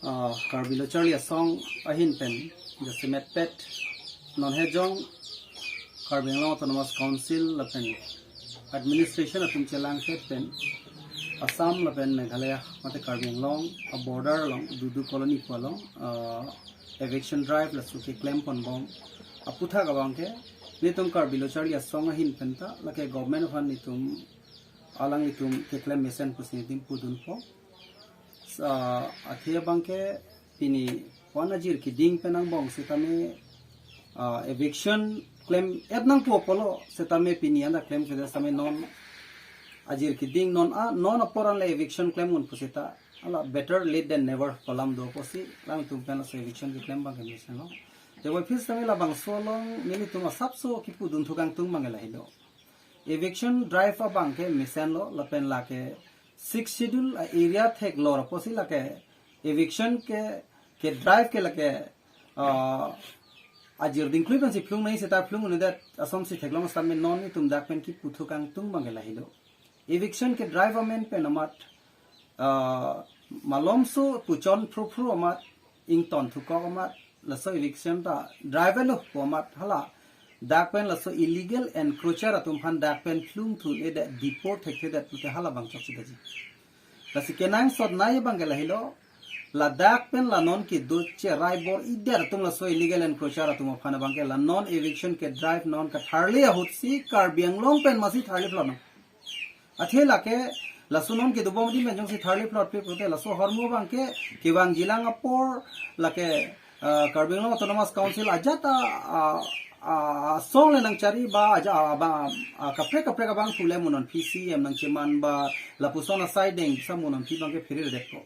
Karbi lo Charlie a song ahin pen the semet pet non hejong Karbi Long Autonomous Council la pen administration atum chelang pet pen Assam la pen Meghalaya mate Karbi Long a border long Dudu Colony palong eviction drive la suke claim pon bong aputhak abangke nitum Karbi lo Charlie a song ahin penta la ke government of nitum alang nitum ke claim mesen pusnitim pudun po akhir bangke ini wanajir kedeng penang bong setame eviction claim ednang po polo setame pini anda claim ke setame non ajir kedeng non aporan le eviction claim un pusita ala better late than never kolam do posi lang tum kana so eviction ki claim bangke misen no jebo phis tame la bang solong nili tum sapso ki pudun thukang tung mangela hido eviction drive a bangke misen lo lapen la ke 6 schedule area thek lor posi lake eviction ke drive ke lake ajir ding kluban si plung nahi seta plung ne that asam si theklong samme non ni tum dak pen ki puthukang tung mangela hilo eviction ke drive amen pen amat malomso puchon phru amat ington thukok amat laso eviction ta drive lo amat hala dak pen laso illegal encroacher atum phan dak pen flung thu e da deport thek that ke hala bang chok sidaji lasi kenang sod nai bangela hilo la dak pen la non ki do che rai bor ider tum laso illegal encroacher atum phan bangke la non eviction ke drive non katharle hutsi Karbi Long pen masi tharle plot athela ke laso non ke dubom di men jong si tharle plot pe prote laso hormo bangke kiwang jilang apor la ke Karbi Long Autonomous Council ajata song le nang cari ba aja ba kapre ka bang tule munon PCM nang ceman ba la pusona siding samunon pi bang ke phirir dekko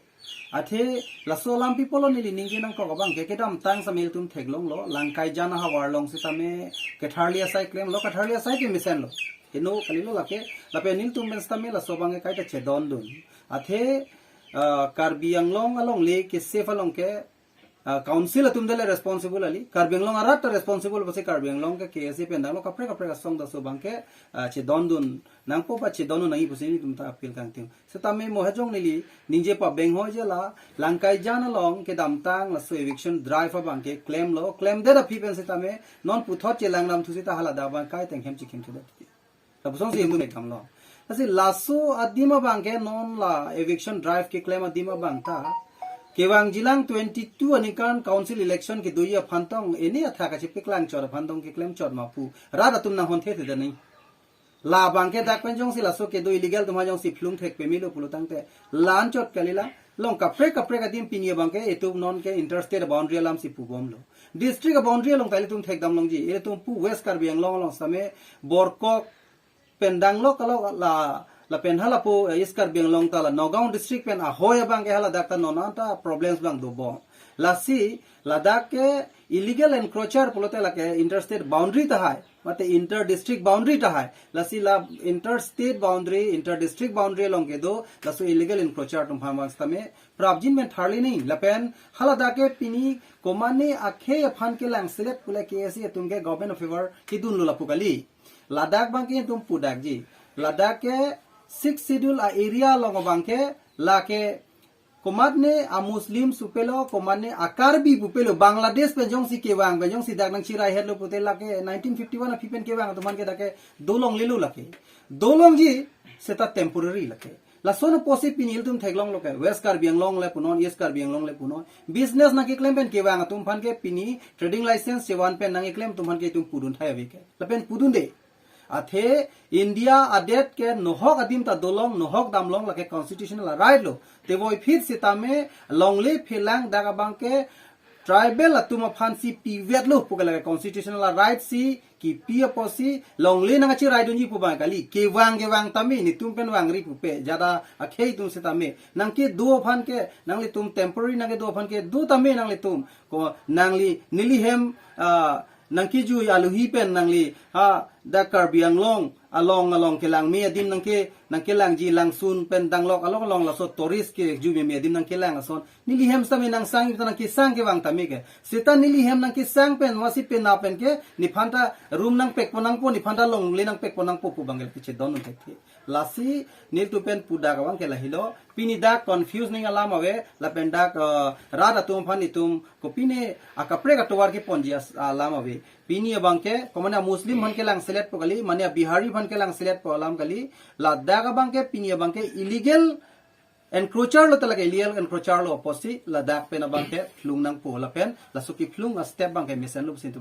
athe la solam people ni ningi nang ko bang ke kedam tang samil tum theglong lo langkai jana ha warlong sitame katharle sai claim lo katharle sai ke misen lo eno kalilo lake lape nil tum benstame la sobang ke kaita chedon dun athe Karbi Long along le ke safe along ke council atum dele responsible ali Karbi Long arat responsible base Karbi Long ke KSA pendang lo kapre ka song da so bangke che dondun nangpo pa che donu nahi pusini tum ta appeal kang tim setame mohajong nili ninje pa beng ho jela langkai jana long ke damtang la so eviction drive bangke claim de da pipen setame non puthot che langlam thusi ta hala da bang kai tenghem chikim thu da ta pusong si mu me kam lo asi laso adima bangke non la eviction drive ke claim adima bangta Kewang jilang 22 anikan council election ke duya phantong eni atha ka chipik lang chor phantong ke claim chor mapu rada tum na hon the the nei la bangke dak pen jong si la so ke do illegal tum jong si flung thek pe milo pulutang te lan chot kalila long kapre ka dim pinie bangke etu non ke interstate boundary lam si pubom lo district boundary long tali tum thek dam long ji e tum pu west Karbi Long same borkok pendang lo kalo la pen hala po is Karbi Long ta la Nagaon district pen ahoy bang ke hala dakta nonanta problems bang do bo la si ladakh ke illegal encroacher polote la ke interstate boundary ta hai mate inter district boundary ta hai la si la interstate boundary inter district boundary long ke do la so illegal encroacher tum phama stame prabjin men tharli nei la pen hala dake pini komane akhe aphan ke lang select pule KSA tum ke government of favor ki dun lo la pukali ladakh bang ke tum pudak ji ladakh ke 6 schedule area long bangke la ke komadne a muslim supelo komadne a Karbi bupelo Bangladesh pe jong si kewang be jong si dak nang chirai hello putel la ke 1951 a pipen kewang tuman ke dake dolong lilu la ke dolong ji seta temporary la ke la sona posi pinil tum theglong lo ke west Karbi Long le punon east Karbi Long le punon business na ke claim pen kewang tum phan ke pini trading license sewan pen nang claim tum phan ke tum pudun thai be ke la pen pudun de athe India adet ke nohok adim ta dolong nohok damlong lake constitutional right lo te boy phir sitame longle philang daga bangke tribal atuma phansi pivet lo pukala constitutional right si ki pia posi longle nanga chi right unji puba kali ke wang tami ni tum pen wang ri pupe jada akhei tum sitame nangke do phan ke nangli tum temporary nangke do phan ke do tame nangli tum ko nangli nilihem nangki ju aluhi pen nangli ha da Karbi Long along ke lang me adim nang kelang ji lang sun pen dang lok alok long la so tourist ke ju me dim nang kelang ason nilihem sami nang sang nang ki sang ke wang tami ke sita nilihem nang ki sang pen wasi pen na pen ke ni phanta room nang pek ponang po ni phanta long le nang pek ponang po pu bangel piche don ke lasi nil tu pen puda ka wang ke la hilo pini dak confuse ning alam awe la pen dak rada tum phani tum ko pine akapre ka towar ke ponji alam awe pini abang ke komana muslim han ke lang select po kali mania bihari han ke lang select po alam kali la daga bang ke pini abang ke illegal encroacher lo talaga illegal encroacher lo posi la dak pen abang ke flung nang po la pen la suki flung a step bang ke misen lo sin